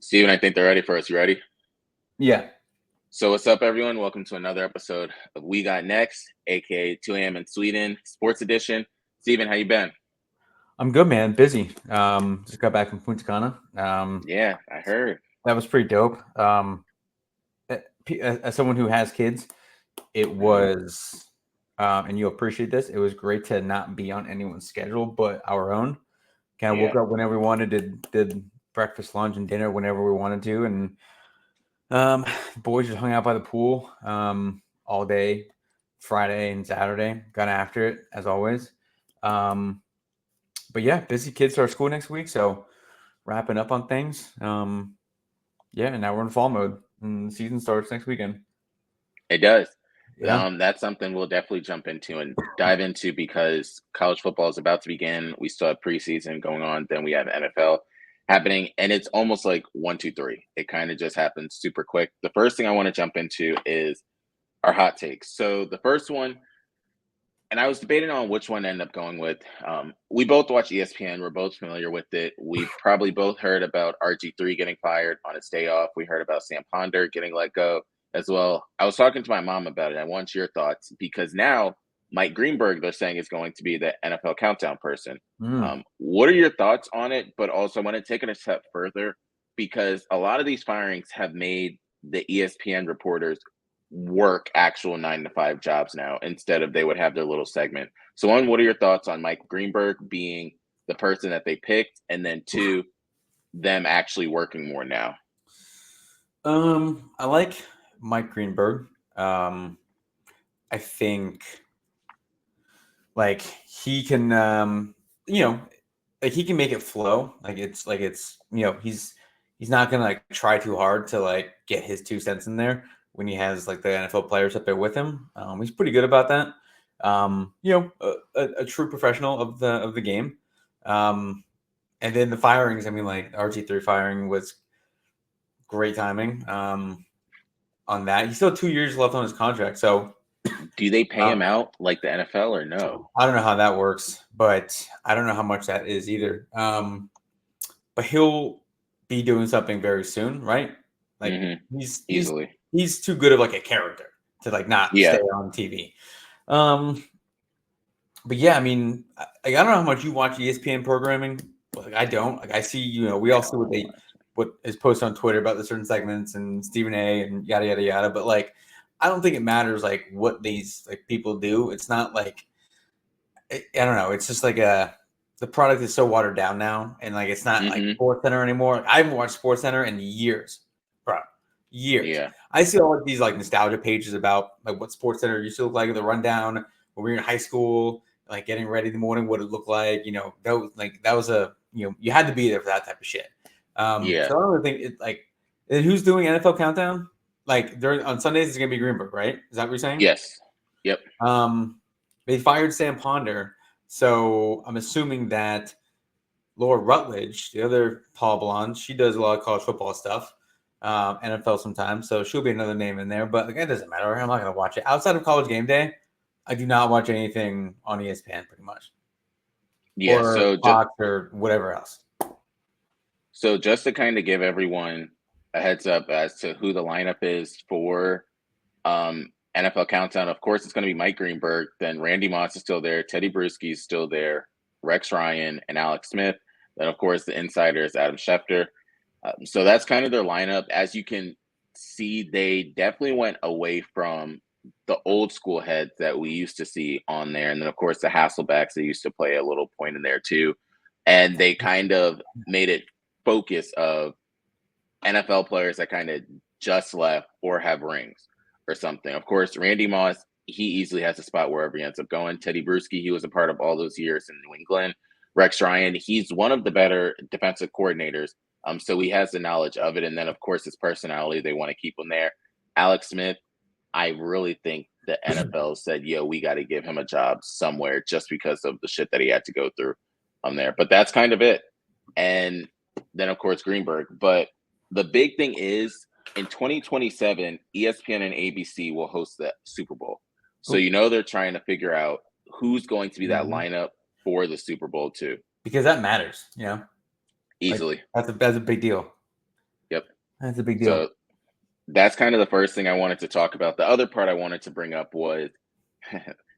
Steven, I think they're ready for us. You ready? Yeah, So what's up, everyone? Welcome to another episode of We Got Next, aka 2 a.m. in Sweden, Sports Edition. Steven, how you been? I'm good, man. Busy. Just got back from Punta Cana. Yeah, I heard. That was pretty dope. As someone who has kids, it Mhm. was, and you appreciate this. It was great to not be on anyone's schedule but our own. Kind of woke Yeah, up whenever we wanted, did breakfast, lunch, and dinner whenever we wanted to, and the boys just hung out by the pool all day, Friday and Saturday. Got after it as always. Um, but yeah, busy kids start school next week, so wrapping up on things. Yeah, and now we're in fall mode, and the season starts next weekend. it does. Yeah, That's something we'll definitely jump into and dive into because college football is about to begin. We still have preseason going on. Then we have NFL happening, and it's almost like one, two, three. It kind of just happens super quick. The first thing I want to jump into is our hot takes. So the first one, and I was debating on which one to end up going with. We both watch ESPN. We're both familiar with it. We probably both heard about RG3 getting fired on his day off. We heard about Sam Ponder getting let go as well. I was talking to my mom about it. I want your thoughts because now Mike Greenberg, they're saying, is going to be the NFL countdown person. mm. What are your thoughts on it? But also, I want to take it a step further because a lot of these firings have made the ESPN reporters work actual 9 to 5 jobs now instead of they would have their little segment. So, one, what are your thoughts on Mike Greenberg being the person that they picked, and then two, them actually working more now? I like Mike Greenberg. I think like he can, you know, like he can make it flow. It's he's not gonna like try too hard to like get his 2 cents in there when he has like the NFL players up there with him. He's pretty good about that. A true professional of the game. Um, and then the firings. I mean, like RG3 firing was great timing. On that, he's still 2 years left on his contract, so Do they pay uh, him out like the NFL or no? I don't know how that works, but I don't know how much that is either. But he'll be doing something very soon, right? Like Hmm. he's he's Easily. he's too good of like a character to like not stay Yeah. on TV. Um, but yeah, I mean, I don't know how much you watch ESPN programming. But, like I don't. Like I see, we I all see don't watch. what is posted on Twitter about the certain segments and Stephen A. and yada yada yada. But like, I don't think it matters like what these like people do. It's not like I don't know. It's just like the product is so watered down now, and like it's not like Hmm. Sports Center anymore. Like, I haven't watched Sports Center in years, bro, years. Yeah. I see all of these like nostalgia pages about like what Sports Center used to look like, the rundown when we were in high school, like getting ready in the morning, what it looked like. That was a you had to be there for that type of shit. Yeah. So I don't really think it like. And who's doing NFL countdown? Like during on Sundays, it's gonna be Greenberg, right? Is that what you're saying? Yes. Yep. Um, they fired Sam Ponder, so I'm assuming that Laura Rutledge, the other Paul Blonde, she does a lot of college football stuff, NFL sometimes, so she'll be another name in there. But like, it doesn't matter. I'm not gonna watch it outside of College Game Day. I do not watch anything on ESPN pretty much, Yeah. or So just Fox or whatever else. just to kind of give everyone a heads up as to who the lineup is for NFL Countdown. Of course, it's going to be Mike Greenberg. Then Randy Moss is still there. Teddy Bruschi is still there. Rex Ryan and Alex Smith. Then, of course, the insider is Adam Schefter. So that's kind of their lineup. As you can see, they definitely went away from the old school heads that we used to see on there. And then, of course, the Hasselbacks, they used to play a little point in there too. And they kind of made it focus of NFL players that kind of just left or have rings or something. Of course, Randy Moss, he easily has a spot wherever he ends up going. Teddy Bruschi, he was a part of all those years in New England. Rex Ryan, he's one of the better defensive coordinators. So he has the knowledge of it. And then, of course, his personality, they want to keep him there. Alex Smith, I really think the NFL said, yo, we got to give him a job somewhere just because of the shit that he had to go through on there. But that's kind of it. And then, of course, Greenberg. But the big thing is in 2027, ESPN and ABC will host the Super Bowl. So, Ooh. they're trying to figure out who's going to be that Mhm. lineup for the Super Bowl, too. Because that matters. Like Easily. that's a big deal. Yep. That's a big deal. So that's kind of the first thing I wanted to talk about. The other part I wanted to bring up was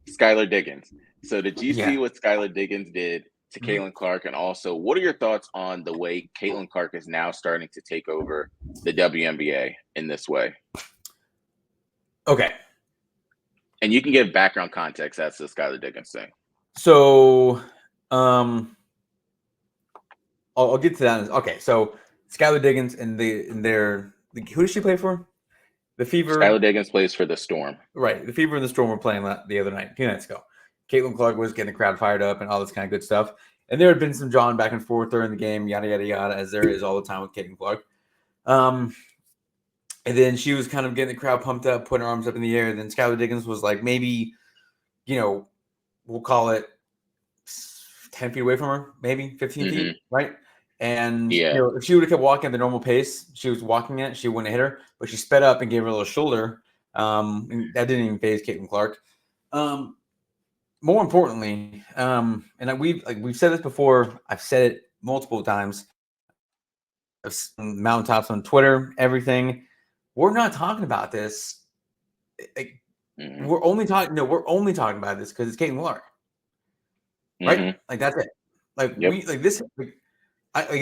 Skylar Diggins. So did you see Yeah. what Skylar Diggins did to Mhm. Caitlin Clark? And also, what are your thoughts on the way Caitlin Clark is now starting to take over the WNBA in this way? Okay. And you can give background context as to the Skylar Diggins thing. So, I'll get to that. Okay, so Skylar Diggins and who does she play for? The Fever. Skylar Diggins plays for the Storm. Right. The Fever and the Storm were playing the other night, 2 nights ago. Caitlin Clark was getting the crowd fired up and all this kind of good stuff. And there had been some jawing back and forth during the game, yada, yada, yada, as there is all the time with Caitlin Clark. And then she was kind of getting the crowd pumped up, putting her arms up in the air. And then Skylar Diggins was like maybe, we'll call it 10 feet away from her, maybe 15 feet, right? And if she would have kept walking at the normal pace she was walking at, she wouldn't have hit her. But she sped up and gave her a little shoulder. And that didn't even faze Caitlin Clark. More importantly, and we've said this before, I've said it multiple times, mountaintops on Twitter, everything. We're not talking about this. We're only talking about this because it's Caitlin Clark, right? Like that's it.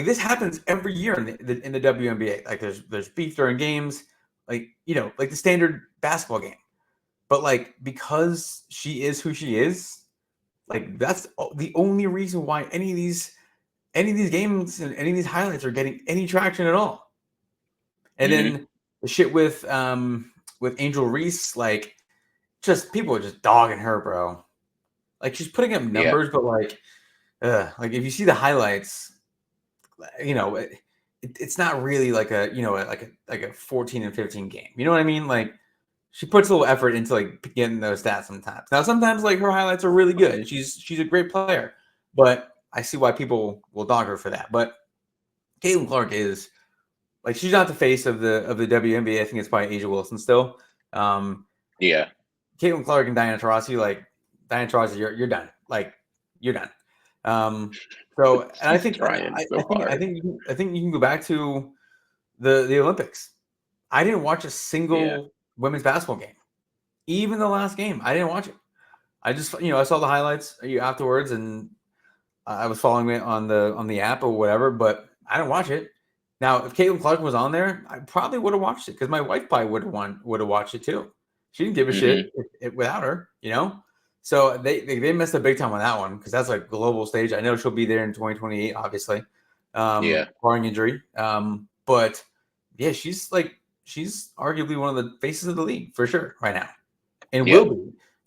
This happens every year in the WNBA. Like there's beef during games, like the standard basketball game. But because she is who she is, that's the only reason why any of these games and any of these highlights are getting any traction at all. And then the shit with Angel Reese, just people are just dogging her, bro. She's putting up numbers, but if you see the highlights, it's not really like a 14 and 15 game. You know what I mean? She puts a little effort into getting those stats sometimes. Now sometimes her highlights are really good and she's a great player, but I see why people will dog her for that. But Caitlin Clark is she's not the face of the WNBA. I think it's probably Asia Wilson still. Yeah. Caitlin Clark and Diana Taurasi, Diana Taurasi, you're done. You're done. So, and I think I think you can go back to the Olympics. I didn't watch a single women's basketball game, even the last game. I didn't watch it. I just I saw the highlights afterwards, and I was following it on the app or whatever. But I didn't watch it. Now, if Caitlin Clark was on there, I probably would have watched it because my wife probably would have watched it too. She didn't give a shit without her, So they missed a big time on that one because that's a global stage. I know she'll be there in 2028, obviously, barring injury. But yeah, she's arguably one of the faces of the league for sure right now, and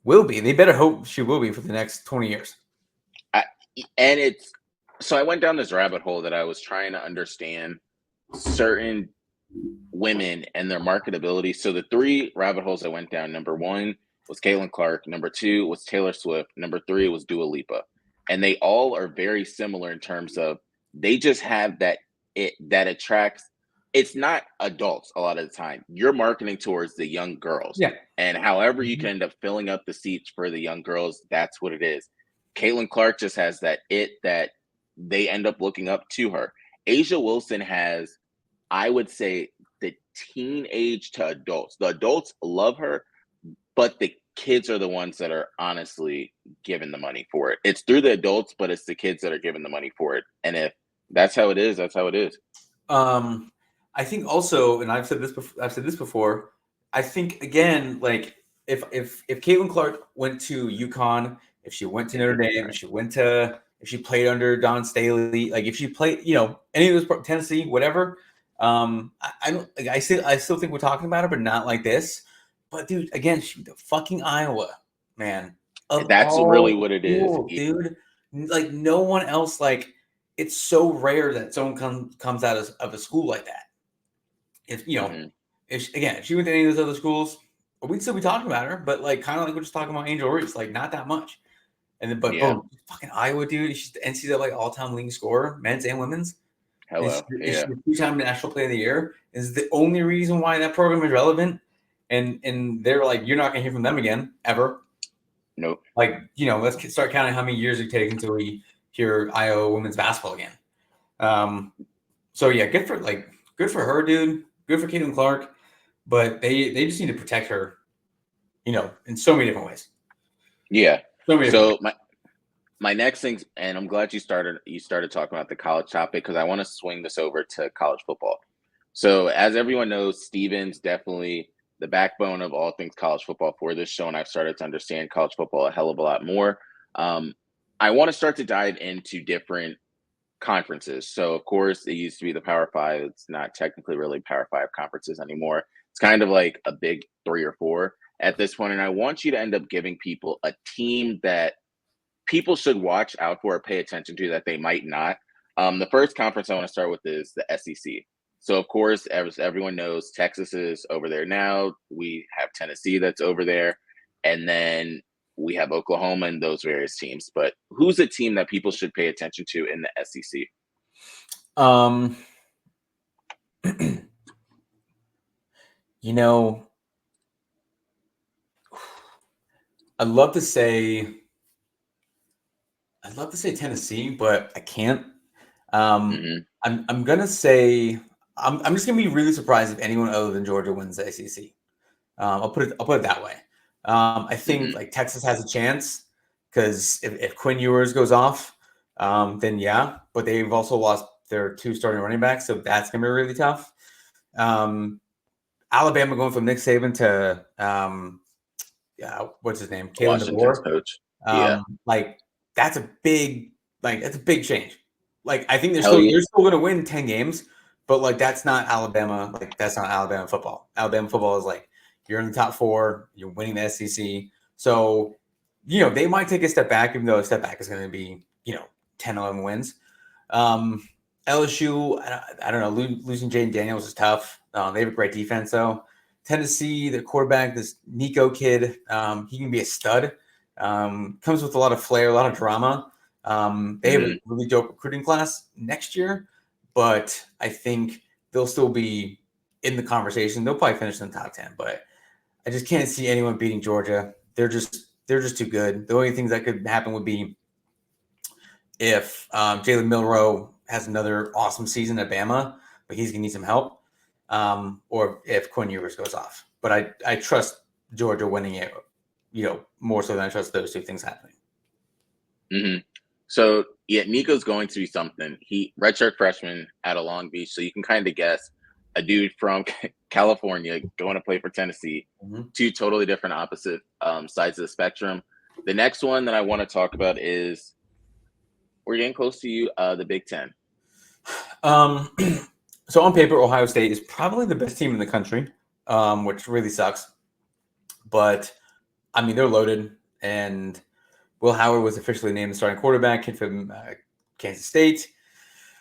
will be. They better hope she will be for the next 20 years. So I went down this rabbit hole that I was trying to understand certain women and their marketability. So the 3 rabbit holes I went down, number 1 was Caitlin Clark, number 2 was Taylor Swift, number 3 was Dua Lipa. And they all are very similar in terms of they just have that attracts. It's not adults a lot of the time. You're marketing towards the young girls. Yeah. And however you can end up filling up the seats for the young girls, that's what it is. Caitlin Clark just has that they end up looking up to her. Asia Wilson has, I would say, the teenage to adults. The adults love her, but the kids are the ones that are honestly giving the money for it. It's through the adults, but it's the kids that are giving the money for it. And if that's how it is, that's how it is. I think also, and I've said this before. I think again, if Caitlin Clark went to UConn, if she went to Notre Dame, if she played under Don Staley, if she played, any of those, Tennessee, whatever. I still think we're talking about her, but not like this. But dude, again, she the fucking Iowa, man. That's really what it is, dude. No one else. It's so rare that someone comes out of a school like that. If if she went to any of those other schools, we'd still be talking about her. But kind of like we're just talking about Angel Reese, not that much. And then, boom, fucking Iowa, dude. She's the NCAA all-time leading scorer, men's and women's. Hello. She's the 2-time National Player of the Year. Is the only reason why that program is relevant. And they're you're not going to hear from them again, ever. Nope. Let's start counting how many years it takes until we hear Iowa women's basketball again. So yeah, good for her, dude. good for Caitlin Clark, but they just need to protect her, in so many different ways. Yeah. So many different ways. So my next thing, and I'm glad you started talking about the college topic, because I want to swing this over to college football. So as everyone knows, Steven's definitely the backbone of all things college football for this show, and I've started to understand college football a hell of a lot more. I want to start to dive into different conferences. So of course it used to be the Power Five. It's not technically really Power Five conferences anymore. It's kind of like a big three or four at this point. And I want you to end up giving people a team that people should watch out for or pay attention to that they might not. The first conference I want to start with is the SEC. So of course, as everyone knows, Texas is over there now. We have Tennessee that's over there, and then we have Oklahoma and those various teams. But who's a team that people should pay attention to in the SEC? You know, I'd love to say Tennessee, but I can't. I'm gonna say I'm just gonna be really surprised if anyone other than Georgia wins the ACC. I'll put it that way. I think like Texas has a chance because if Quinn Ewers goes off, then yeah. But they've also lost their 2 starting running backs, so that's gonna be really tough. Alabama going from Nick Saban to what's his name, Kalen Washington's DeBoer. coach. Yeah. Like that's a big change. Like I think they're Hell yeah. still going to win 10 games, but like that's not Alabama. Like that's not Alabama football. Alabama football is like you're in the top 4, you're winning the SEC. So, they might take a step back, even though a step back is going to be 10, 11 wins. LSU, I don't know. Losing Jaden Daniels is tough. They have a great defense though. Tennessee, the quarterback, this Nico kid, he can be a stud. Comes with a lot of flair, a lot of drama. They have a really dope recruiting class next year, but I think they'll still be in the conversation. They'll probably finish in the top 10, but I just can't see anyone beating Georgia. They're just too good. The only things that could happen would be if Jalen Milroe has another awesome season at Bama, but he's gonna need some help, or if Quinn Ewers goes off. But I trust Georgia winning it, more so than I trust those 2 things happening. So yeah, Nico's going to be something. He redshirt freshman out of Long Beach, so you can kind of guess a dude from California going to play for Tennessee. 2 totally different opposite sides of the spectrum. The next one that I want to talk about is we're getting close to you, the Big Ten. So on paper, Ohio State is probably the best team in the country, which really sucks. But I mean, they're loaded, and Will Howard was officially named the starting quarterback, kid from Kansas State.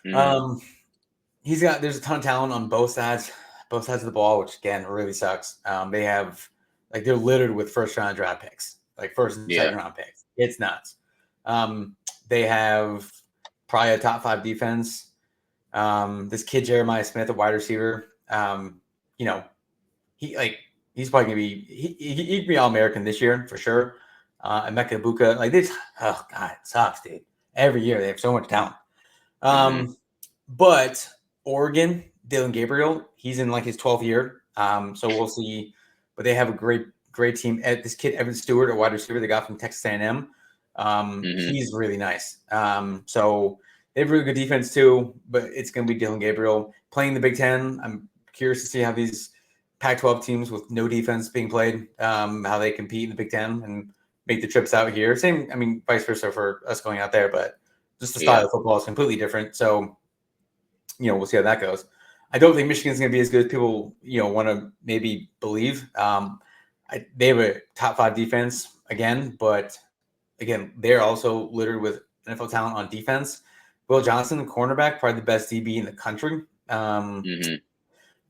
There's a ton of talent on both sides of the ball, which again really sucks. They have they're littered with first round draft picks, like first and second round picks. It's nuts. They have probably a top 5 defense. This kid Jeremiah Smith, a wide receiver. He's probably gonna be he could be All-American this year for sure. Emeka Ibuka, this, oh god, it sucks, dude. Every year they have so much talent. But Oregon, Dylan Gabriel, he's in his 12th year. So we'll see. But they have a great team. This kid Evan Stewart, a wide receiver they got from Texas A&M. He's really nice. So they have really good defense too. But it's going to be Dylan Gabriel playing the Big Ten. I'm curious to see how these Pac-12 teams with no defense being played, how they compete in the Big Ten and make the trips out here. Same, I mean, vice versa for us going out there, but just the style of football is completely different. So, we'll see how that goes. I don't think Michigan's going to be as good as people, want to maybe believe. They have a top 5 defense again, but again, they're also littered with NFL talent on defense. Will Johnson, cornerback, probably the best DB in the country.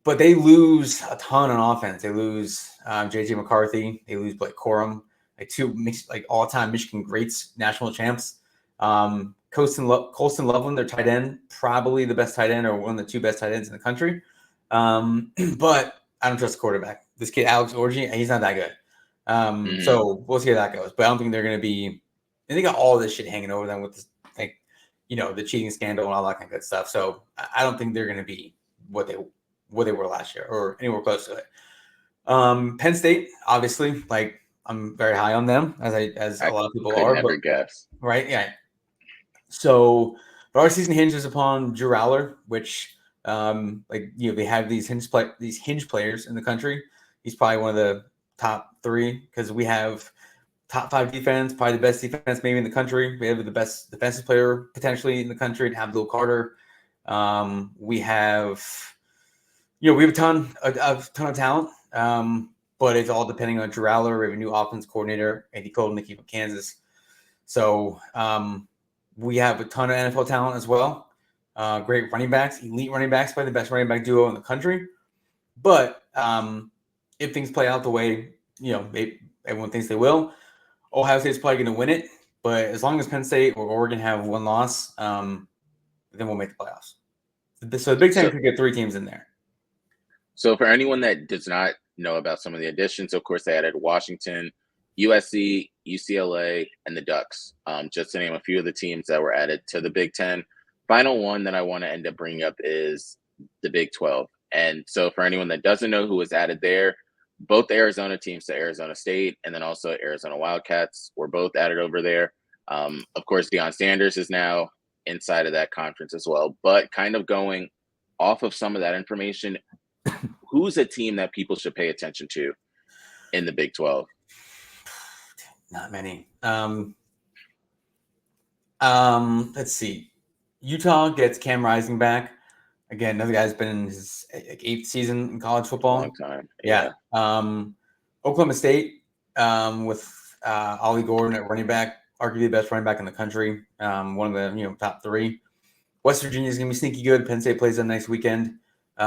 But they lose a ton on offense. They lose J.J. McCarthy. They lose Blake Corum, 2 all-time Michigan greats, national champs. Colston Loveland, their tight end, probably the best tight end or one of the 2 best tight ends in the country. But I don't trust the quarterback. This kid, Alex Orji, he's not that good. So we'll see how that goes. But I don't think they're going to be – they got all this shit hanging over them with this, the cheating scandal and all that kind of good stuff. So I don't think they're going to be what they what they were last year or anywhere close to it. Penn State, obviously, like I'm very high on them as a lot of people could are, but never guess. right, yeah. So, but our season hinges upon Drew Aller, which they have these hinge players in the country. He's probably one of the top 3 because we have top 5 defense, probably the best defense maybe in the country. We have the best defensive player potentially in the country, and Abdul Carter. We have a ton of talent, but it's all depending on Drew Aller. We have a new offense coordinator, Andy Colton, to keep in Kansas. So we have a ton of NFL talent as well. Great running backs, elite running backs, probably the best running back duo in the country. But if things play out the way everyone thinks they will, Ohio State's probably going to win it. But as long as Penn State or Oregon have one loss, then we'll make the playoffs. So the Big Ten could get 3 teams in there. So for anyone that does not know about some of the additions, of course, they added Washington, USC, UCLA, and the Ducks, just to name a few of the teams that were added to the Big Ten. Final one that I want to end up bringing up is the Big 12. And so for anyone that doesn't know who was added there, both Arizona teams, to Arizona State and then also Arizona Wildcats, were both added over there. Of course, Deion Sanders is now inside of that conference as well. But kind of going off of some of that information, who's a team that people should pay attention to in the Big 12? Not many. Let's see. Utah gets Cam Rising back. Again, another guy's been in his 8th season in college football. Long time. Yeah. Oklahoma State with Ollie Gordon at running back, arguably the best running back in the country. One of the top 3. West Virginia is going to be sneaky good. Penn State plays a nice weekend. They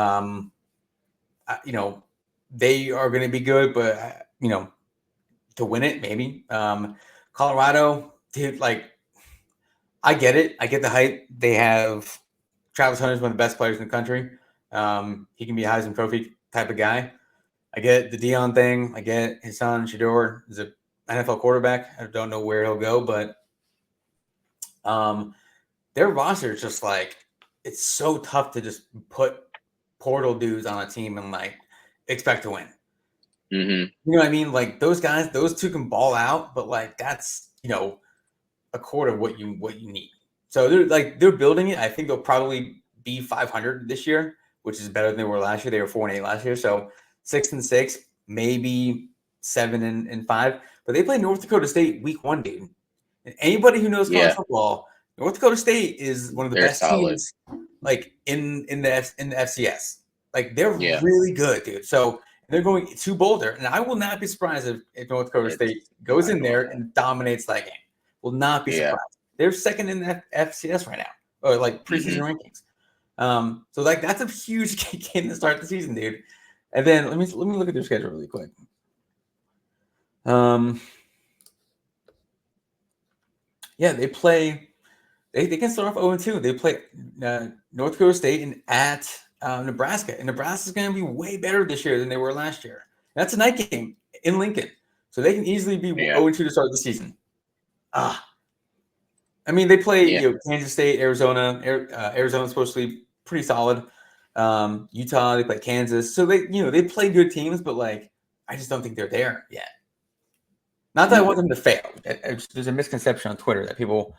are going to be good, but to win it, maybe. Colorado, dude, I get it. I get the hype. They have Travis Hunter's one of the best players in the country. He can be a Heisman Trophy type of guy. I get the Deion thing. I get his son, Shador, is an NFL quarterback. I don't know where he'll go, but their roster is just it's so tough to just put portal dudes on a team and expect to win. Mm-hmm. You know what I mean? Those guys, those 2 can ball out, but that's a quarter of what you need. So they're building it. I think they'll probably be 500 this year, which is better than they were last year. They were 4-8 last year, so 6-6, maybe 7-5. But they play North Dakota State week 1, dude. And anybody who knows college football, North Dakota State is one of the best teams in the FCS. They're really good, dude. So they're going to Boulder, and I will not be surprised if North Dakota State goes in there and dominates that game. Will not be surprised. They're 2nd in the FCS right now, or preseason rankings. So that's a huge game to start the season, dude. And then let me look at their schedule really quick. They play. They can start off 0-2. They play North Dakota State and at Nebraska. And Nebraska's going to be way better this year than they were last year. That's a night game in Lincoln. So they can easily be 0-2 to start the season. They play Kansas State, Arizona. Arizona's supposed to be pretty solid. Utah, they play Kansas. So they play good teams, but I just don't think they're there yet. Not that I want them to fail. There's a misconception on Twitter that people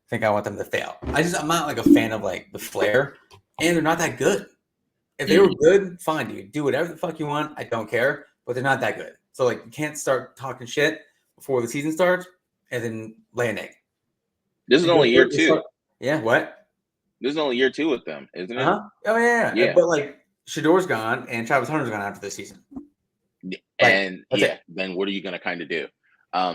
think I want them to fail. I'm not a fan of the flair, and they're not that good. If they were good, fine, dude. Do whatever the fuck you want. I don't care, but they're not that good. So you can't start talking shit before the season starts and then lay an egg. This is only year 2. Yeah, what? This is only year 2 with them, isn't it? Oh yeah. But Shador's gone and Travis Hunter's gone after this season. And then what are you going to kind of do?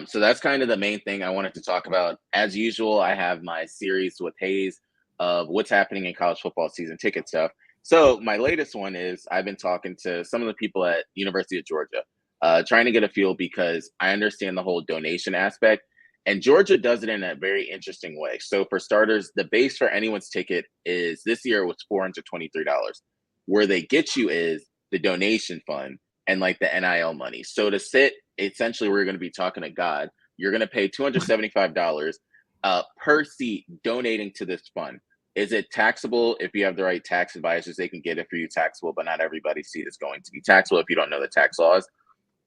So that's kind of the main thing I wanted to talk about. As usual, I have my series with Hayes of what's happening in college football season ticket stuff. So my latest one is I've been talking to some of the people at University of Georgia, trying to get a feel because I understand the whole donation aspect. And Georgia does it in a very interesting way. So for starters, the base for anyone's ticket is this year was $423. Where they get you is the donation fund and the NIL money. So to sit, essentially, we're going to be talking to God. You're going to pay $275 per seat donating to this fund. Is it taxable? If you have the right tax advisors, they can get it for you taxable, but not everybody's seat is going to be taxable if you don't know the tax laws.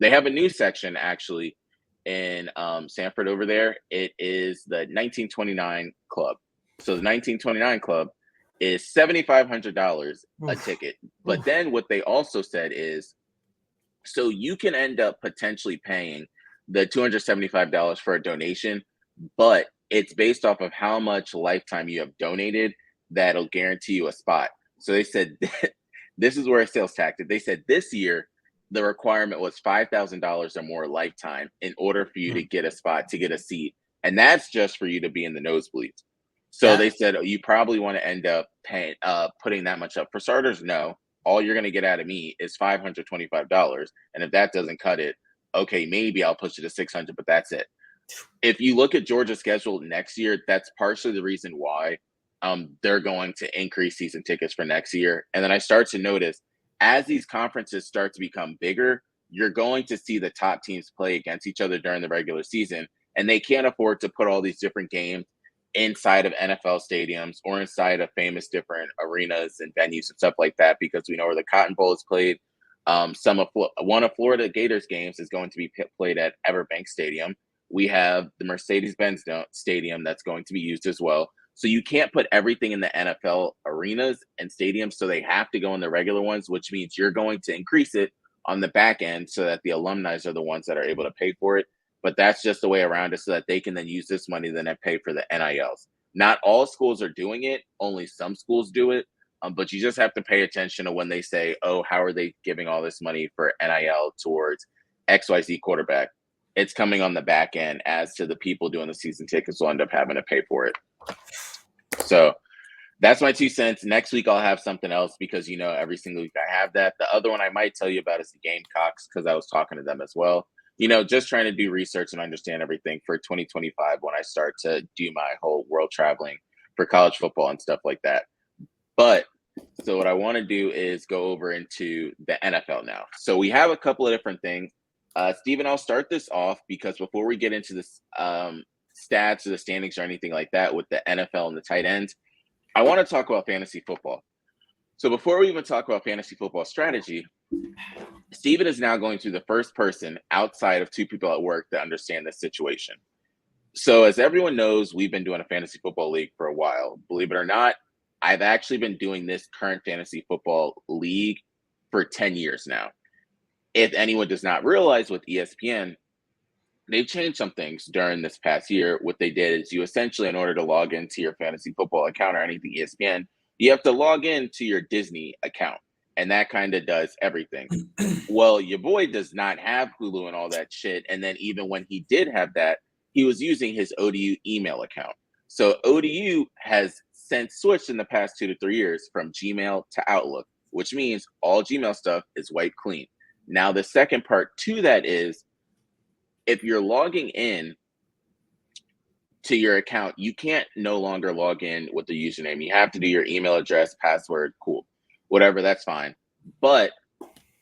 They have a new section actually in Sanford over there. It is the 1929 Club. So the 1929 Club is $7,500 a ticket. But then what they also said is, so you can end up potentially paying the $275 for a donation, but it's based off of how much lifetime you have donated that'll guarantee you a spot. So they said this is where sales tactic. They said this year the requirement was $5,000 or more lifetime in order for you to get a spot, to get a seat, and that's just for you to be in the nosebleeds. So they said you probably want to end up paying putting that much up. For starters, no. All you're going to get out of me is $525, and if that doesn't cut it, okay, maybe I'll push it to $600, but that's it. If you look at Georgia's schedule next year, that's partially the reason why they're going to increase season tickets for next year. And then I start to notice as these conferences start to become bigger, you're going to see the top teams play against each other during the regular season, and they can't afford to put all these different games inside of NFL stadiums or inside of famous different arenas and venues and stuff like that, because we know where the Cotton Bowl is played. One of Florida Gators games is going to be played at Everbank Stadium. We have the Mercedes-Benz Stadium that's going to be used as well. So you can't put everything in the NFL arenas and stadiums, so they have to go in the regular ones, which means you're going to increase it on the back end so that the alumni are the ones that are able to pay for it. But that's just the way around it so that they can then use this money then pay for the NILs. Not all schools are doing it. Only some schools do it. But you just have to pay attention to when they say, oh, how are they giving all this money for NIL towards XYZ quarterback? It's coming on the back end as to the people doing the season tickets will end up having to pay for it. So that's my 2 cents. Next week, I'll have something else because, every single week I have that. The other one I might tell you about is the Gamecocks because I was talking to them as well. Just trying to do research and understand everything for 2025 when I start to do my whole world traveling for college football and stuff like that. But so what I want to do is go over into the NFL now. So we have a couple of different things. Steven, I'll start this off because before we get into this stats or the standings or anything like that with the NFL and the tight ends, I want to talk about fantasy football. So before we even talk about fantasy football strategy, Steven is now going through the first person outside of 2 people at work that understand this situation. So as everyone knows, we've been doing a fantasy football league for a while. Believe it or not, I've actually been doing this current fantasy football league for 10 years now. If anyone does not realize with ESPN, they've changed some things during this past year. What they did is you essentially, in order to log into your fantasy football account or anything ESPN, you have to log into your Disney account. And that kind of does everything. Well, your boy does not have Hulu and all that shit. And then even when he did have that, he was using his ODU email account. So ODU has since switched in the past 2 to 3 years from Gmail to Outlook, which means all Gmail stuff is wiped clean. Now, the second part to that is if you're logging in to your account, you can't no longer log in with the username. You have to do your email address, password, cool, whatever, that's fine. But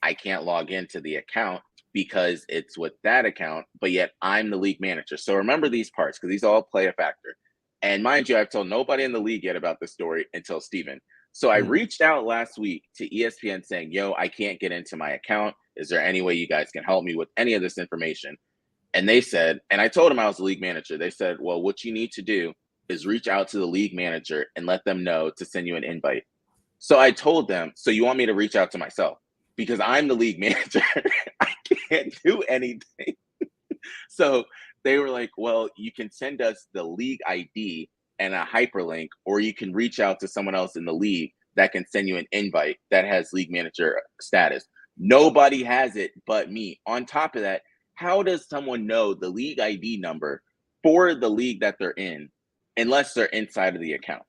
I can't log into the account because it's with that account, but yet I'm the league manager. So remember these parts because these all play a factor. And mind you, I've told nobody in the league yet about this story until Steven. So I reached out last week to ESPN saying, yo, I can't get into my account. Is there any way you guys can help me with any of this information? And they said, and I told them I was the league manager. They said, well, what you need to do is reach out to the league manager and let them know to send you an invite. So I told them, so you want me to reach out to myself because I'm the league manager. I can't do anything. So they were like, well, you can send us the league ID and a hyperlink, or you can reach out to someone else in the league that can send you an invite that has league manager status. Nobody has it but me. On top of that, how does someone know the league ID number for the league that they're in unless they're inside of the account?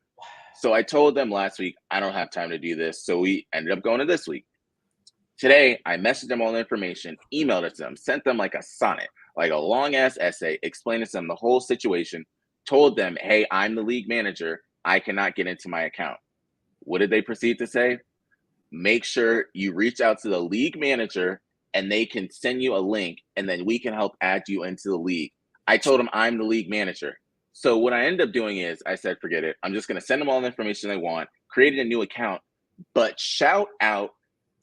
So I told them last week, I don't have time to do this. So we ended up going to this week. Today, I messaged them all the information, emailed it to them, sent them like a sonnet, like a long-ass essay, explained to them the whole situation, told them, hey, I'm the league manager. I cannot get into my account. What did they proceed to say? Make sure you reach out to the league manager and they can send you a link and then we can help add you into the league. I told them I'm the league manager. So what I ended up doing is I said, forget it. I'm just going to send them all the information they want, created a new account, but shout out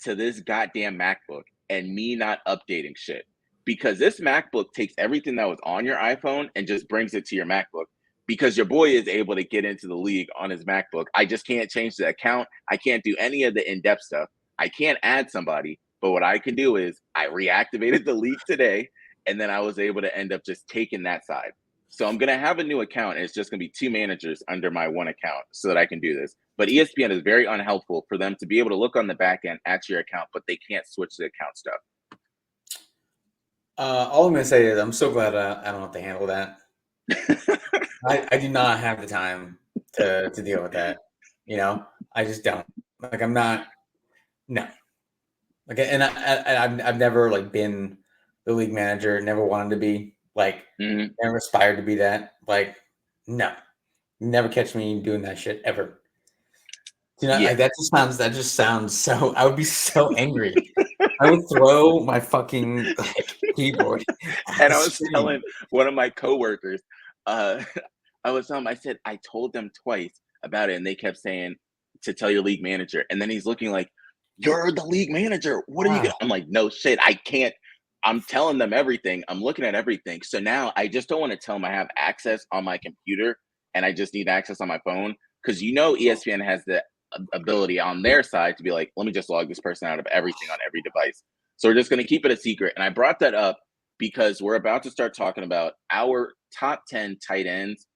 to this goddamn MacBook and me not updating shit. Because this MacBook takes everything that was on your iPhone and just brings it to your MacBook. Because your boy is able to get into the league on his MacBook. I just can't change the account. I can't do any of the in-depth stuff. I can't add somebody. But what I can do is I reactivated the league today, and then I was able to end up just taking that side. So I'm going to have a new account, and it's just going to be 2 managers under my one account so that I can do this. But ESPN is very unhelpful for them to be able to look on the back end at your account, but they can't switch the account stuff. All I'm going to say is I'm so glad I don't have to handle that. I do not have the time to deal with that. I just don't. Like, I'm not. No. Okay, and I've never like been the league manager. Never wanted to be. Like, never aspired to be that. Like, no, never catch me doing that shit ever. Like, that just sounds so. I would be so angry. I would throw my fucking keyboard. And I was telling one of my coworkers, I said, I told them twice about it, and they kept saying to tell your league manager. And then he's looking like, you're the league manager. What are you gonna? I'm like, no shit, I can't. I'm telling them everything. I'm looking at everything. So now I just don't want to tell them I have access on my computer and I just need access on my phone. Because ESPN has the ability on their side to be like, let me just log this person out of everything on every device. So we're just going to keep it a secret. And I brought that up because we're about to start talking about our top 10 tight ends.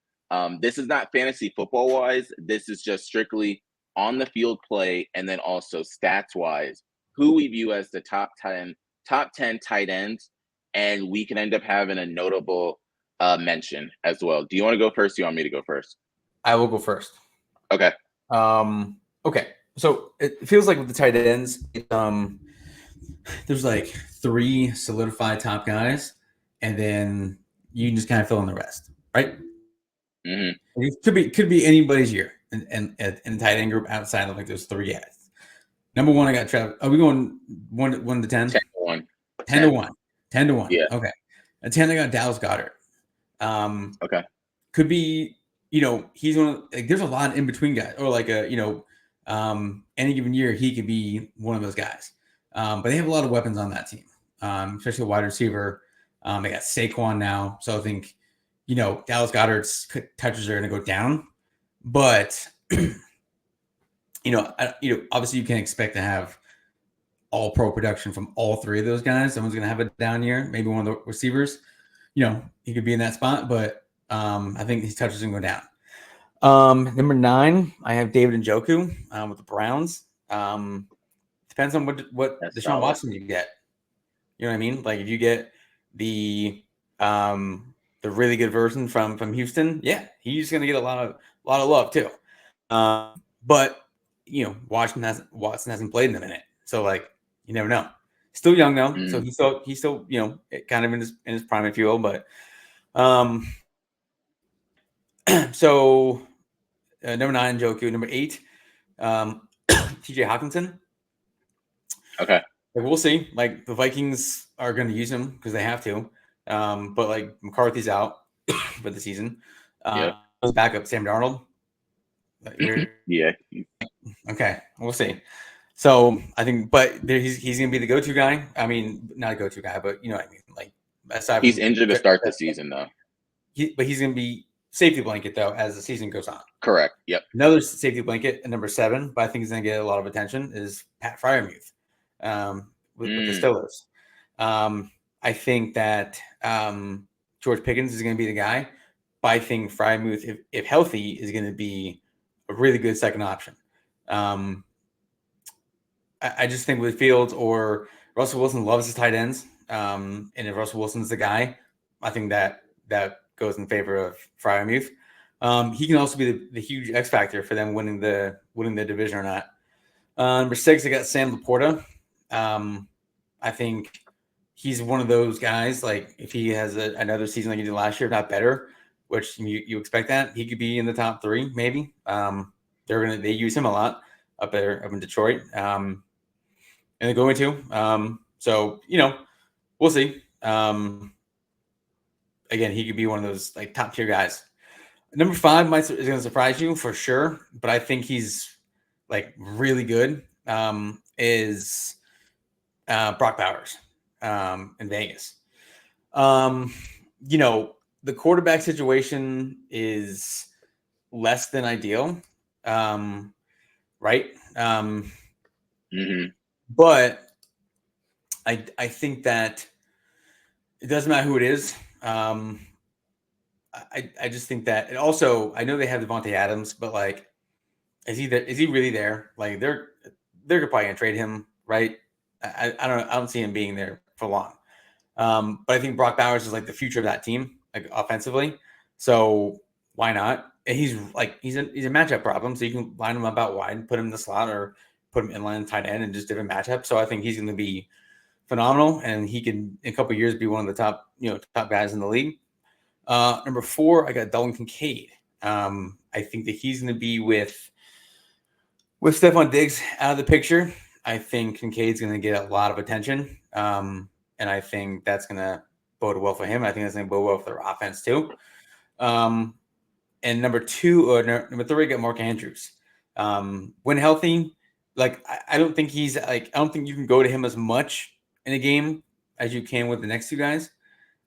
This is not fantasy football wise. This is just strictly on the field play and then also stats wise, who we view as the top 10 tight ends, and we can end up having a notable mention as well. Do you want to go first? Do you want me to go first? I will go first. Okay. Okay. So it feels like with the tight ends, there's like 3 solidified top guys, and then you can just kind of fill in the rest, right? Mm-hmm. It could be anybody's year in the tight end group outside of like those 3 guys. Number 1, I got Travis. Are we going 1 to 10? 10 to 1. 10 to 1. 10 to 1. Yeah. Okay. At 10, I got Dallas Goedert. Okay. Could be, he's one of, like, there's a lot of in between guys, or like any given year he could be one of those guys. But they have a lot of weapons on that team, especially a wide receiver. They got Saquon now, so I think Dallas Goedert's touches are going to go down, but obviously you can expect to have all pro production from all 3 of those guys. Someone's going to have a down year, maybe one of the receivers. He could be in that spot, but I think his touches are going to go down. Number 9, I have David Njoku with the Browns. Depends on what That's Deshaun solid. Watson you get. You know what I mean? Like, if you get the really good version from Houston, yeah, he's going to get a lot of love too. But Watson hasn't played in a minute, so like you never know. Still young though, so he's still kind of in his prime, if you will. But so number 9, Njoku. Number 8, TJ Hawkinson. Okay. Like, we'll see. Like, the Vikings are going to use him because they have to. But like, McCarthy's out for the season. His backup, Sam Darnold. Yeah. Okay, we'll see. So I think, but he's going to be the go-to guy. I mean, not a go-to guy, but you know what I mean. Like, aside he's from, injured to start the season though. But he's going to be safety blanket though as the season goes on. Correct. Yep. Another safety blanket at number 7, but I think he's going to get a lot of attention, is Pat Freiermuth with the Steelers. I think that George Pickens is going to be the guy, but I think Freiermuth, if healthy, is going to be a really good second option. I just think with Fields or Russell Wilson loves his tight ends, and if Russell Wilson's the guy, I think that goes in favor of Freiermuth. He can also be the huge X factor for them winning the division or not. Number 6, I got Sam Laporta. I think he's one of those guys. Like, if he has another season like he did last year, if not better, which you expect that, he could be in the top 3 maybe. They use him a lot up in Detroit, and they're going to. So we'll see. Again, he could be one of those like top tier guys. Number 5 is going to surprise you for sure, but I think he's like really good. Is Brock Bowers in Vegas. Um, you know, the quarterback situation is less than ideal, right? Mm-hmm. But I think that it doesn't matter who it is. I just think that, and also I know they have Devontae Adams, but like, is he there? Is he really there? Like they're probably gonna trade him, right? I don't see him being there for long. But I think Brock Bowers is like the future of that team, like offensively. So why not? And he's a matchup problem, so you can line him up out wide, put him in the slot, or put him in line tight end, and just different matchups. So I think he's going to be phenomenal, and he can in a couple of years be one of the top guys in the league. Number 4, I got Dalton Kincaid. I think that he's going to be with Stephon Diggs out of the picture. I think Kincaid's going to get a lot of attention. And I think that's going to bode well for him. I think that's going to bode well for their offense too. And number 3, I got Mark Andrews. When healthy, like I don't think I don't think you can go to him as much in a game as you can with the next 2 guys.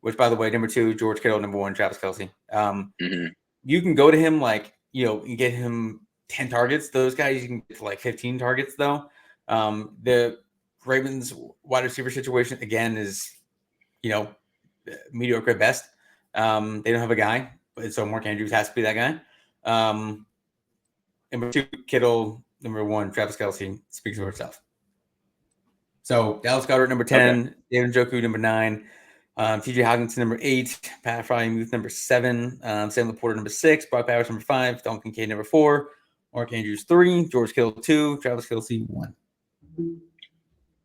Which, by the way, number 2, George Kittle, number 1, Travis Kelce. Mm-hmm. You can go to him you get him 10 targets. Those guys you can get to like 15 targets though. The Ravens wide receiver situation again is, mediocre at best. They don't have a guy, so Mark Andrews has to be that guy. Number 2, Kittle. Number 1, Travis Kelce speaks for itself. So Dallas Goedert, number 10, okay. David Njoku, number 9, TJ Hockenson, number 8, Pat Frymuth, number 7, Sam Laporta, number 6, Brock Bowers, number 5, Dalton Kincaid, number 4, Mark Andrews, 3, George Kittle, 2, Travis Kelce, 1.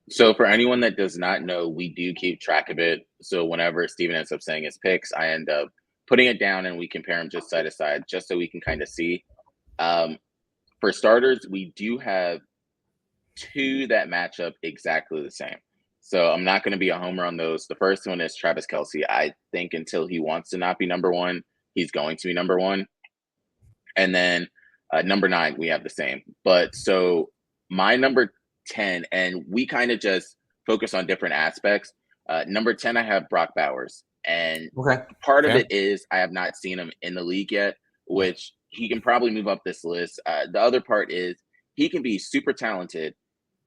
So for anyone that does not know, we do keep track of it. So whenever Steven ends up saying his picks, I end up putting it down and we compare them just side to side, just so we can kind of see. For starters, we do have 2 that match up exactly the same. So I'm not going to be a homer on those. The first one is Travis Kelce. I think until he wants to not be number 1, he's going to be number 1. And then number 9, we have the same. But so my number 10, and we kind of just focus on different aspects. Number 10, I have Brock Bowers. And part of it is I have not seen him in the league yet, which he can probably move up this list. The other part is he can be super talented.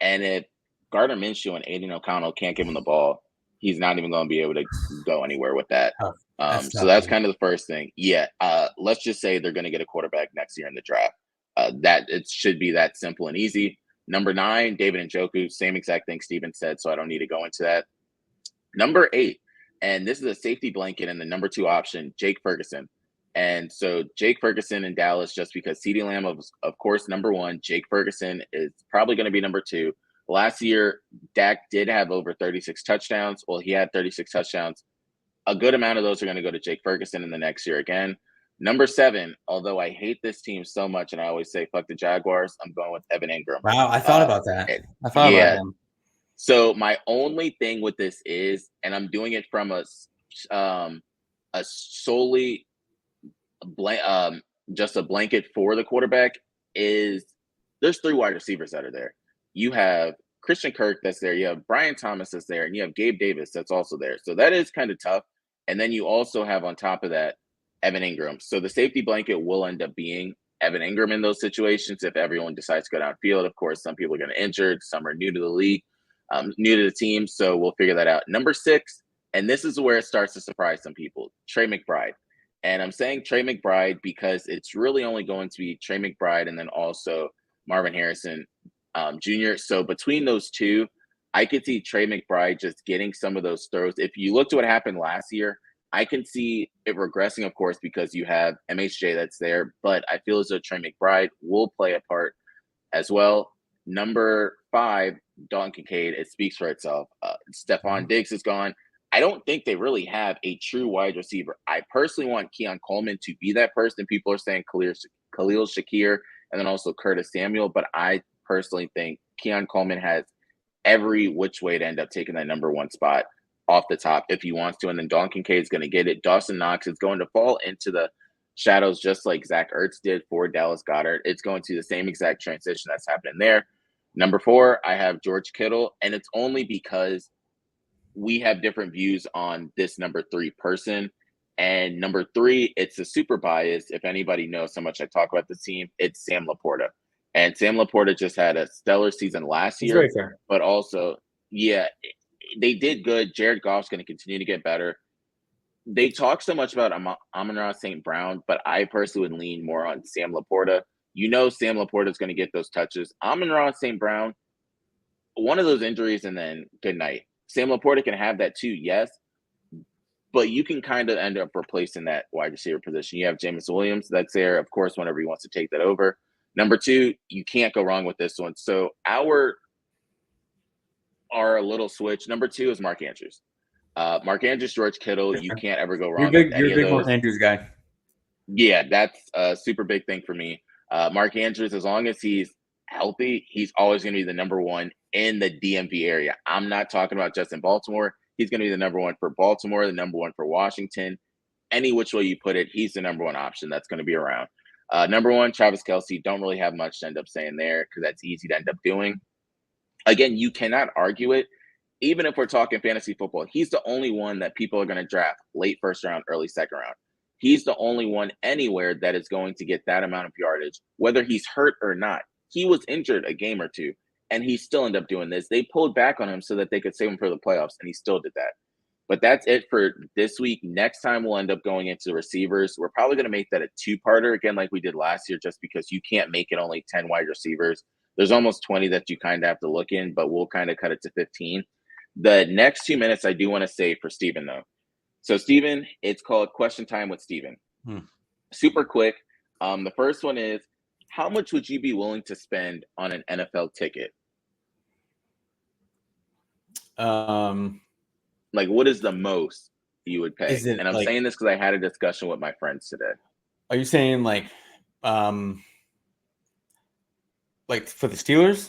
And if Gardner Minshew and Aiden O'Connell can't give him the ball, he's not even going to be able to go anywhere with that. So that's kind of the first thing. Yeah. Let's just say they're going to get a quarterback next year in the draft. That it should be that simple and easy. Number 9, David Njoku, same exact thing Steven said, so I don't need to go into that. Number 8, and this is a safety blanket and the number 2 option, Jake Ferguson. And so Jake Ferguson in Dallas, just because CeeDee Lamb was, of course, number 1. Jake Ferguson is probably going to be number 2. Last year, Dak did have over 36 touchdowns. Well, he had 36 touchdowns. A good amount of those are going to go to Jake Ferguson in the next year again. Number 7, although I hate this team so much, and I always say fuck the Jaguars, I'm going with Evan Ingram. Wow, I thought about that. I thought about him. So my only thing with this is, and I'm doing it from a solely just a blanket for the quarterback, is there's 3 wide receivers that are there. You have Christian Kirk that's there. You have Brian Thomas that's there, and you have Gabe Davis that's also there. So that is kind of tough. And then you also have on top of that Evan Ingram. So the safety blanket will end up being Evan Ingram in those situations if everyone decides to go downfield. Of course, some people are going to injured. Some are new to the league, new to the team. So we'll figure that out. Number 6, and this is where it starts to surprise some people, Trey McBride. And I'm saying Trey McBride because it's really only going to be Trey McBride and then also Marvin Harrison Jr. So between those 2, I could see Trey McBride just getting some of those throws. If you look to what happened last year, I can see it regressing, of course, because you have MHJ that's there. But I feel as though Trey McBride will play a part as well. Number 5, Dalton Kincaid. It speaks for itself. Stephon Diggs is gone. I don't think they really have a true wide receiver. I personally want Keon Coleman to be that person. People are saying Khalil Shakir and then also Curtis Samuel. But I personally think Keon Coleman has every which way to end up taking that number 1 spot off the top if he wants to. And then Dalton Kincaid is going to get it. Dawson Knox is going to fall into the shadows just like Zach Ertz did for Dallas Goedert. It's going to the same exact transition that's happening there. Number 4, I have George Kittle, and it's only because we have different views on this number 3 person. And number 3, it's a super bias. If anybody knows how much I talk about the team, it's Sam Laporta. And Sam Laporta just had a stellar season last It's year, very fair. but also, yeah, they did good. Jared Goff's going to continue to get better. They talk so much about Amon-Ra St. Brown, but I personally would lean more on Sam Laporta. You know Sam Laporta is going to get those touches. Amon-Ra St. Brown, one of those injuries, and then good night. Sam Laporta can have that too, yes, but you can kind of end up replacing that wide receiver position. You have Jameis Williams that's there, of course, whenever he wants to take that over. Number 2, you can't go wrong with this one. So our little switch. Number 2 is Mark Andrews. Mark Andrews, George Kittle. You can't ever go wrong with any You're a of big Mark those. Andrews guy. Yeah, that's a super big thing for me. Mark Andrews, as long as he's healthy, he's always going to be the number 1 in the DMV area. I'm not talking about just in Baltimore. He's going to be the number 1 for Baltimore, the number 1 for Washington. Any which way you put it, he's the number 1 option that's going to be around. Number 1, Travis Kelce. Don't really have much to end up saying there because that's easy to end up doing. Again, you cannot argue it. Even if we're talking fantasy football, he's the only one that people are going to draft late first round, early second round. He's the only one anywhere that is going to get that amount of yardage, whether he's hurt or not. He was injured a game or two, and he still ended up doing this. They pulled back on him so that they could save him for the playoffs, and he still did that. But that's it for this week. Next time, we'll end up going into the receivers. We're probably going to make that a 2-parter again, like we did last year, just because you can't make it only 10 wide receivers. There's almost 20 that you kind of have to look in, but we'll kind of cut it to 15. The next 2 minutes, I do want to say for Steven, though. So, Steven, it's called Question Time with Steven. Super quick. The first one is, how much would you be willing to spend on an NFL ticket? Like, what is the most you would pay? And I'm saying this because I had a discussion with my friends today. Are you saying like for the Steelers?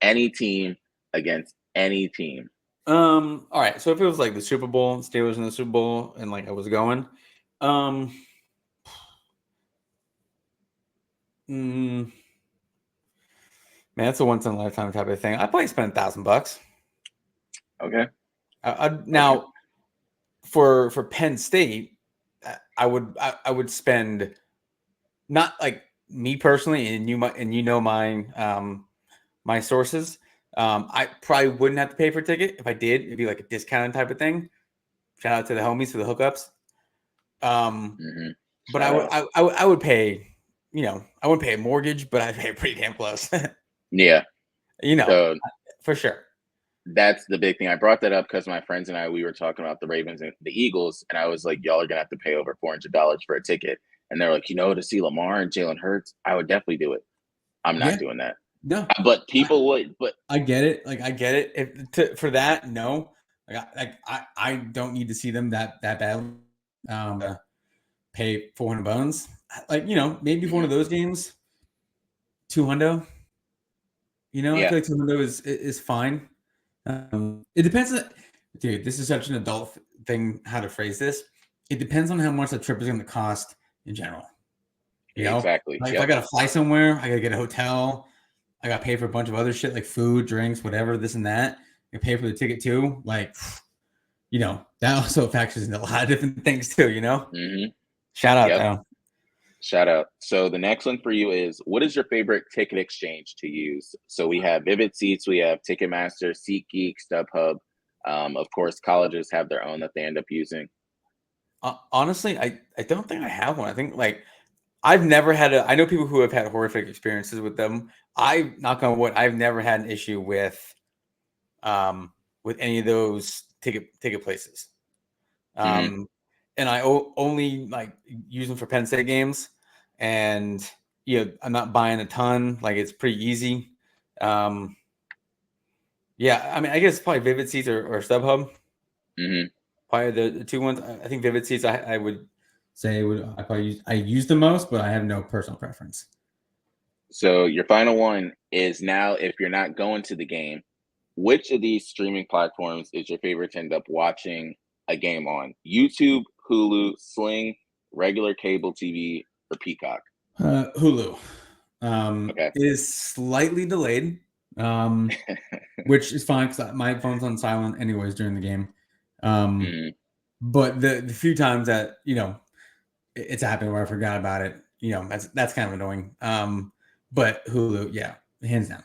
Any team against any team. All right. So if it was like the Super Bowl, Steelers in the Super Bowl, and like I was going, man, that's a once in a lifetime type of thing. I'd probably spend $1,000. Okay. Now, for Penn State, I would spend, not like me personally, and you know mine, my sources. I probably wouldn't have to pay for a ticket. If I did, it'd be like a discounted type of thing. Shout out to the homies for the hookups. But I would pay. I wouldn't pay a mortgage, but I'd pay pretty damn close. Yeah. So, for sure. That's the big thing. I brought that up because my friends and we were talking about the Ravens and the Eagles, and I was like, y'all are going to have to pay over $400 for a ticket. And they're like, to see Lamar and Jalen Hurts, I would definitely do it. I'm not doing that. No. But people would. But I get it. I get it. For that, no. I don't need to see them that badly. Pay $400. Maybe for one of those games, $200. I feel like $200 is fine. It depends on, dude, this is such an adult thing, how to phrase this. It depends on how much the trip is going to cost in general. Exactly. If I got to fly somewhere, I got to get a hotel. I got to pay for a bunch of other shit like food, drinks, whatever, this and that. I pay for the ticket too. That also factors into a lot of different things too, Shout out, though. Shout out. So the next one for you is, what is your favorite ticket exchange to use? So we have Vivid Seats, we have Ticketmaster, SeatGeek, StubHub. Of course, colleges have their own that they end up using. Honestly, I don't think I have one. I think I've never had I know people who have had horrific experiences with them. Knock on wood, I've never had an issue with any of those ticket places. And I only use them for Penn State games, and I'm not buying a ton. It's pretty easy. I mean, I guess probably Vivid Seats or StubHub. Probably the two ones. I think Vivid Seats I would say I use the most, but I have no personal preference. So your final one is, now, if you're not going to the game, which of these streaming platforms is your favorite to end up watching a game on? YouTube, Hulu, Sling, regular cable TV, or Peacock? Hulu. Okay. It is slightly delayed, which is fine because my phone's on silent anyways during the game. Mhm. But the few times that it's happened where I forgot about it, that's kind of annoying. But Hulu, yeah, hands down.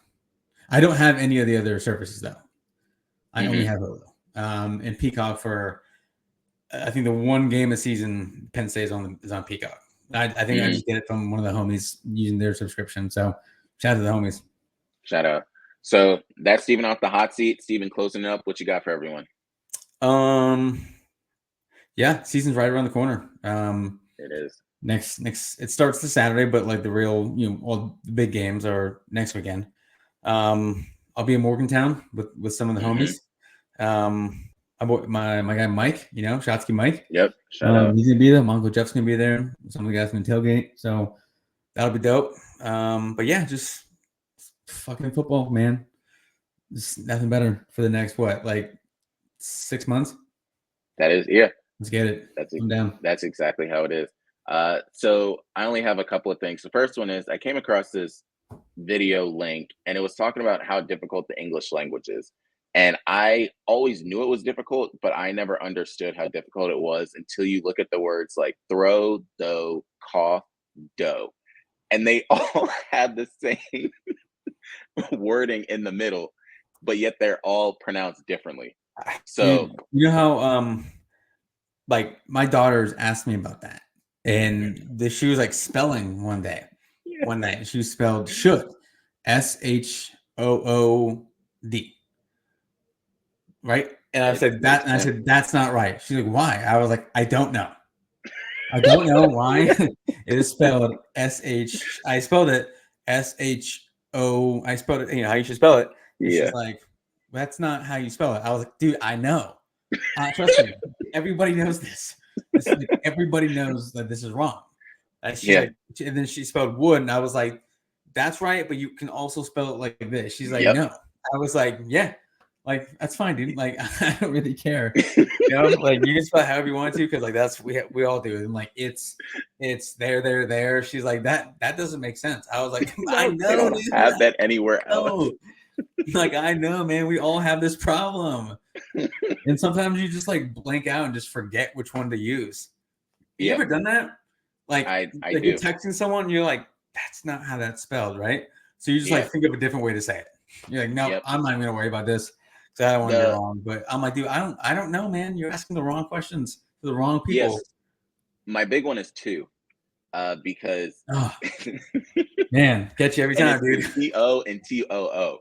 I don't have any of the other services though. I only have Hulu. And Peacock for I think the one game a season Penn State is on Peacock. I think I just get it from one of the homies using their subscription. So shout out to the homies. Shout out. So that's Steven off the hot seat. Steven, closing it up. What you got for everyone? Yeah, season's right around the corner. It is. Next it starts this Saturday, but like the real, all the big games are next weekend. I'll be in Morgantown with some of the homies. My guy Mike, Shotsky Mike. Yep. Shout out. He's gonna be there. My Uncle Jeff's gonna be there. Some of the guys from the tailgate. So that'll be dope. But yeah, just fucking football, man. Just nothing better for the next 6 months. That is, yeah. Let's get it. I'm down. That's exactly how it is. So I only have a couple of things. The first one is I came across this video link and it was talking about how difficult the English language is. And I always knew it was difficult, but I never understood how difficult it was until you look at the words like throw, dough, cough, dough. And they all have the same wording in the middle, but yet they're all pronounced differently. So dude, you know how my daughters asked me about that. And she was like spelling one day. Yeah. One night she spelled should, SHOOD. Right? And I said that, and I said that's not right. She's like, why? I was like, I don't know. I don't know why it is spelled SH. I spelled it SHO. I spelled it, how you should spell it. And she's like, that's not how you spell it. I was like, dude, I know. Trust me, everybody knows this. Everybody knows that this is wrong. And then she spelled wood, and I was like, that's right, but you can also spell it like this. She's like, no. I was like, yeah. Like, that's fine, dude. Like, I don't really care. Like you can spell however you want to, because like that's we all do. And like it's there. She's like, that doesn't make sense. I was like, I know, they don't have that anywhere else. Like, I know, man. We all have this problem. And sometimes you just like blank out and just forget which one to use. You ever done that? Like, I do. You're texting someone, and you're like, that's not how that's spelled, right? So you just like think of a different way to say it. You're like, no, I'm not even gonna worry about this. I don't want to be wrong, but I'm like, dude, I don't know, man. You're asking the wrong questions to the wrong people. Yes. My big one is two, because man, get you every time, dude. TO and TOO,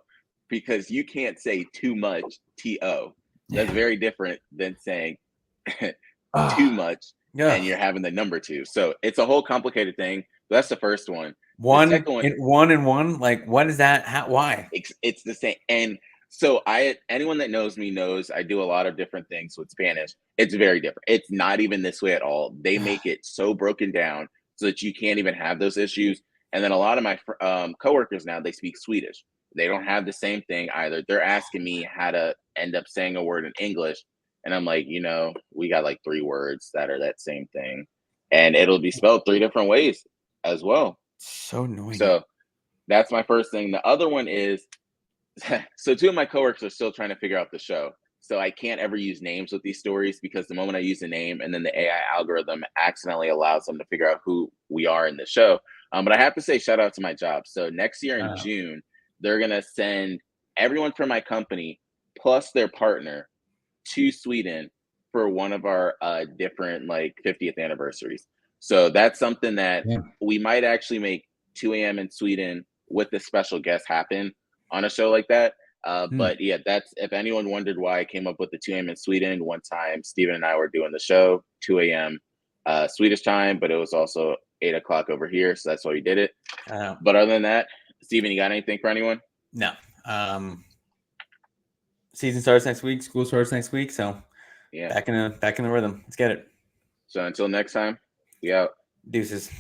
because you can't say too much TO. That's very different than saying too much and you're having the number two. So it's a whole complicated thing. That's the first one. One and one. Like, what is that? How? Why? It's the same. And so anyone that knows me knows I do a lot of different things with Spanish. It's very different. It's not even this way at all. They make it so broken down so that you can't even have those issues. And then a lot of my coworkers now, they speak Swedish. They don't have the same thing either. They're asking me how to end up saying a word in English. And I'm like, we got like 3 words that are that same thing. And it'll be spelled 3 different ways as well. So annoying. So that's my first thing. The other one is, so 2 of my coworkers are still trying to figure out the show. So I can't ever use names with these stories, because the moment I use a name and then the AI algorithm accidentally allows them to figure out who we are in the show. But I have to say, shout out to my job. So next year in June, they're going to send everyone from my company plus their partner to Sweden for one of our different 50th anniversaries. So that's something that we might actually make 2 a.m. in Sweden with the special guest happen on a show like that. But yeah, that's, if anyone wondered why I came up with the 2 a.m. in Sweden, one time Steven and I were doing the show 2 a.m. Swedish time, but it was also 8 o'clock over here. So that's why we did it. But other than that, Steven, you got anything for anyone? No. Season starts next week. School starts next week. So back in the rhythm. Let's get it. So until next time, we out. Deuces.